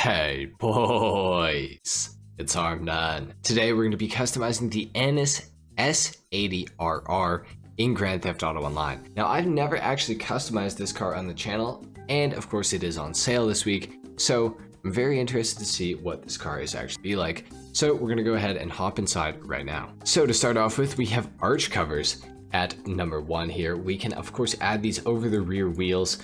Hey boys, it's HarmNone. Today we're going to be customizing the S80RR in Grand Theft Auto Online. Now I've never actually customized this car on the channel, and of course it is on sale this week, so I'm very interested to see what this car is actually be like. So we're going to go ahead and hop inside right now. So to start off with, we have arch covers at number 1 here. We can of course add these over the rear wheels.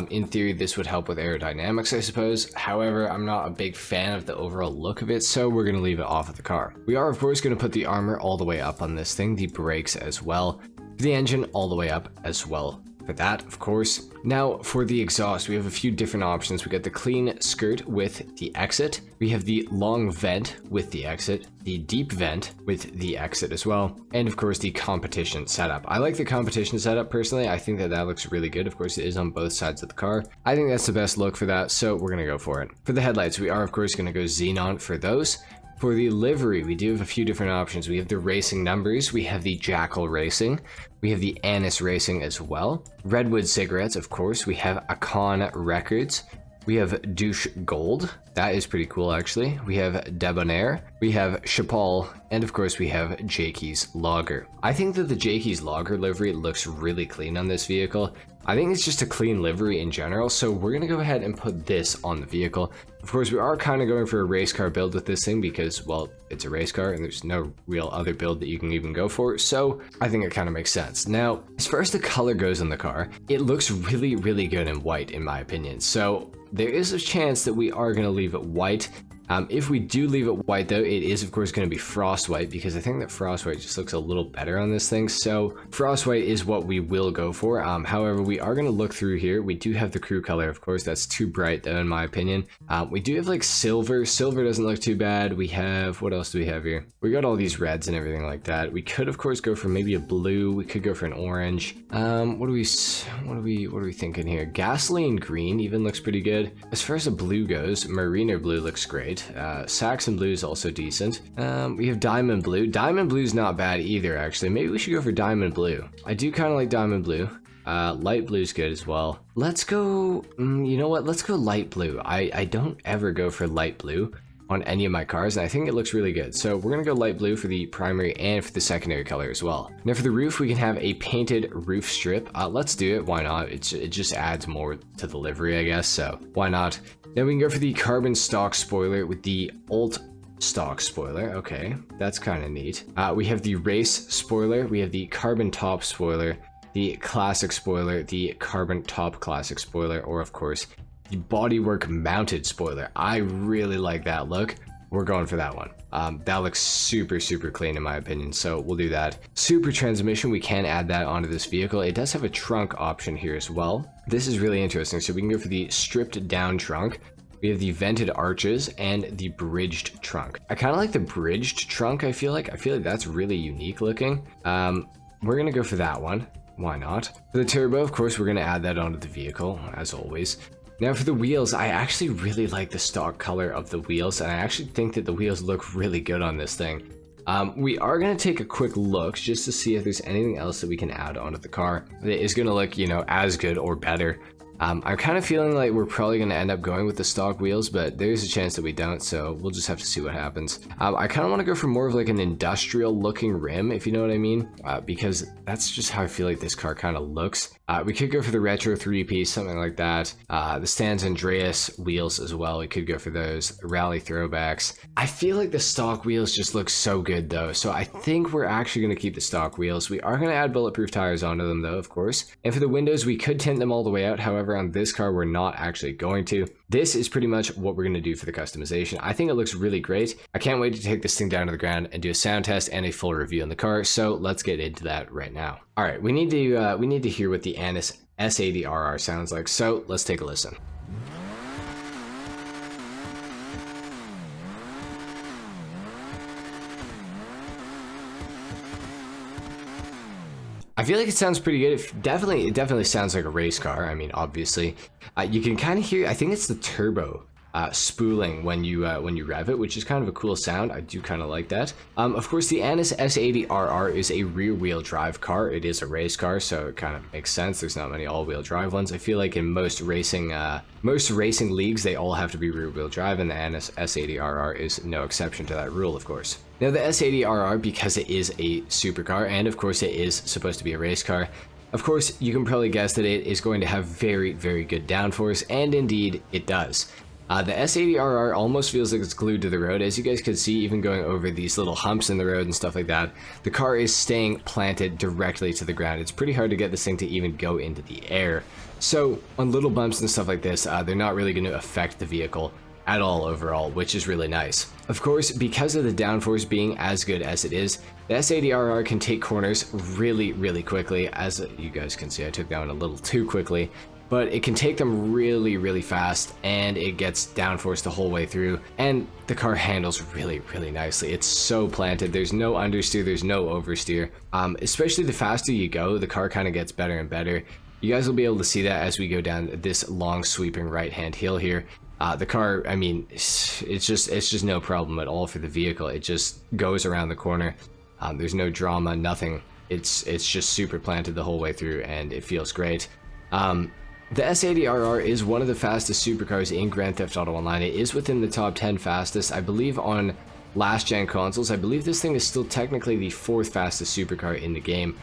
In theory, this would help with aerodynamics, I suppose. However, I'm not a big fan of the overall look of it, so we're going to leave it off of the car. We are, of course, going to put the armor all the way up on this thing, the brakes as well, the engine all the way up as well. For that, of course. Now, for the exhaust, we have a few different options. We got the clean skirt with the exit. We have the long vent with the exit, the deep vent with the exit as well, and of course the competition setup. I like the competition setup personally. I think that looks really good. Of course, it is on both sides of the car. I think that's the best look for that, so we're gonna go for it. For the headlights, we are of course gonna go xenon for those. For the livery, we do have a few different options. We have the racing numbers, we have the Jackal Racing, we have the Annis Racing as well. Redwood Cigarettes, of course, we have Akon Records, we have Douche Gold, that is pretty cool actually. We have Debonair, we have Chapal, and of course we have JFK Lager. I think that the JFK Lager livery looks really clean on this vehicle. I think it's just a clean livery in general, so we're gonna go ahead and put this on the vehicle. Of course, we are kind of going for a race car build with this thing because, well, it's a race car and there's no real other build that you can even go for, so I think it kind of makes sense. Now, as far as the color goes on the car, it looks really, really good in white in my opinion, so there is a chance that we are going to leave it white. If we do leave it white though, it is of course going to be frost white because I think that frost white just looks a little better on this thing. So frost white is what we will go for. However, we are going to look through here. We do have the crew color, of course. That's too bright though in my opinion. We do have like silver. Silver doesn't look too bad. We have, what else do we have here? We got all these reds and everything like that. We could of course go for maybe a blue. We could go for an orange. What are we thinking here? Gasoline green even looks pretty good. As far as the blue goes, Marina blue looks great. Saxon blue is also decent. We have diamond blue. Diamond blue is not bad either actually. Maybe we should go for diamond blue. I do kind of like diamond blue. Light blue is good as well. Let's go, you know what, let's go light blue. I don't ever go for light blue on any of my cars, and I think it looks really good. So we're gonna go light blue for the primary and for the secondary color as well. Now for the roof, we can have a painted roof strip. Let's do it, why not? It just adds more to the livery, I guess, so why not? Then we can go for the carbon stock spoiler with the alt stock spoiler. Okay, that's kind of neat. We have the race spoiler, we have the carbon top spoiler, the classic spoiler, the carbon top classic spoiler, or of course the bodywork mounted spoiler. I really like that look. We're going for that one. That looks super, super clean in my opinion, so we'll do that. Super transmission, we can add that onto this vehicle. It does have a trunk option here as well. This is really interesting. So we can go for the stripped down trunk. We have the vented arches and the bridged trunk. I kind of like the bridged trunk, I feel like that's really unique looking. We're gonna go for that one. Why not? For the turbo, of course, we're gonna add that onto the vehicle, as always. Now for the wheels, I actually really like the stock color of the wheels, and I actually think that the wheels look really good on this thing. We are going to take a quick look just to see if there's anything else that we can add onto the car that is going to look, you know, as good or better. I'm kind of feeling like we're probably going to end up going with the stock wheels, but there's a chance that we don't, so we'll just have to see what happens. I kind of want to go for more of like an industrial looking rim, if you know what I mean, because that's just how I feel like this car kind of looks. We could go for the retro 3-piece, something like that. The Stans Andreas wheels as well, we could go for those. Rally throwbacks. I feel like the stock wheels just look so good though, so I think we're actually going to keep the stock wheels. We are going to add bulletproof tires onto them though, of course. And for the windows, we could tint them all the way out. However, on this car, we're not actually going to. This is pretty much what we're going to do for the customization. I think it looks really great. I can't wait to take this thing down to the ground and do a sound test and a full review on the car, so let's get into that right now. All right, we need to hear what the Annis S80RR sounds like, so let's take a listen. I feel like it sounds pretty good. It definitely sounds like a race car. I mean, obviously, you can kind of hear, I think it's the turbo spooling when you rev it, which is kind of a cool sound. I do kind of like that. Of course, the Annis S80RR is a rear-wheel drive car. It is a race car, so it kind of makes sense. There's not many all-wheel drive ones. I feel like in most racing leagues, they all have to be rear-wheel drive, and the Annis S80RR is no exception to that rule, of course. Now, the S80RR, because it is a supercar, and of course it is supposed to be a race car, of course, you can probably guess that it is going to have very, very good downforce, and indeed, it does. The S80RR almost feels like it's glued to the road. As you guys can see, even going over these little humps in the road and stuff like that, the car is staying planted directly to the ground. It's pretty hard to get this thing to even go into the air. So on little bumps and stuff like this, they're not really going to affect the vehicle at all overall, which is really nice. Of course, because of the downforce being as good as it is, the S80RR can take corners really, really quickly. As you guys can see, I took that one a little too quickly. But it can take them really, really fast, and it gets downforce the whole way through, and the car handles really, really nicely. It's so planted. There's no understeer, there's no oversteer. Especially the faster you go, the car kind of gets better and better. You guys will be able to see that as we go down this long sweeping right-hand hill here. The car, I mean, it's just no problem at all for the vehicle. It just goes around the corner. There's no drama, nothing. It's just super planted the whole way through, and it feels great. The S80RR is one of the fastest supercars in Grand Theft Auto Online. It is within the top 10 fastest. I believe on last-gen consoles, I believe this thing is still technically the 4th fastest supercar in the game.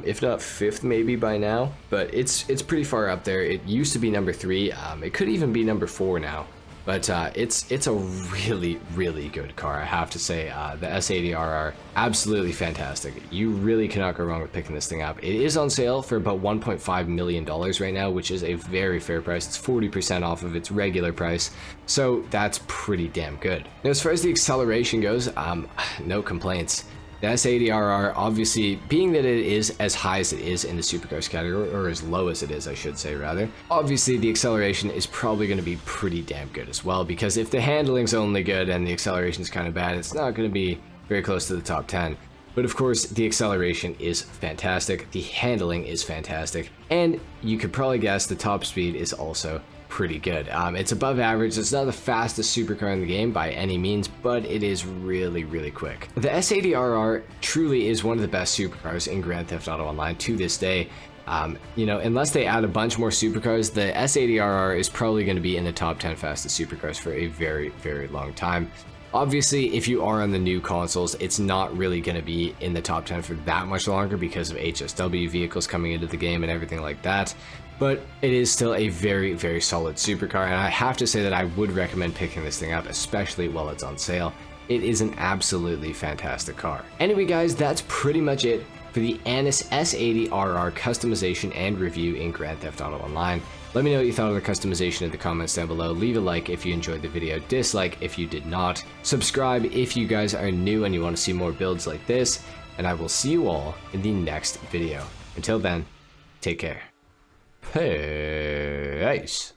If not 5th maybe by now, but it's pretty far up there. It used to be number 3. It could even be number 4 now. But it's a really, really good car, I have to say. The S80RR, absolutely fantastic. You really cannot go wrong with picking this thing up. It is on sale for about $1.5 million right now, which is a very fair price. It's 40% off of its regular price, so that's pretty damn good. Now, as far as the acceleration goes, no complaints. The S80RR, obviously, being that it is as high as it is in the supercars category, or as low as it is, I should say, rather, obviously the acceleration is probably going to be pretty damn good as well, because if the handling's only good and the acceleration's kind of bad, it's not going to be very close to the top 10. But of course, the acceleration is fantastic, the handling is fantastic, and you could probably guess the top speed is also pretty good. It's above average. It's not the fastest supercar in the game by any means, but it is really, really quick. The S80RR truly is one of the best supercars in Grand Theft Auto Online to this day. You know, unless they add a bunch more supercars, the S80RR is probably going to be in the top 10 fastest supercars for a very, very long time. Obviously, if you are on the new consoles, it's not really going to be in the top 10 for that much longer because of HSW vehicles coming into the game and everything like that. But it is still a very, very solid supercar, and I have to say that I would recommend picking this thing up, especially while it's on sale. It is an absolutely fantastic car. Anyway guys, that's pretty much it for the Annis S80RR customization and review in Grand Theft Auto Online. Let me know what you thought of the customization in the comments down below. Leave a like if you enjoyed the video, dislike if you did not. Subscribe if you guys are new and you want to see more builds like this, and I will see you all in the next video. Until then, take care. Peace.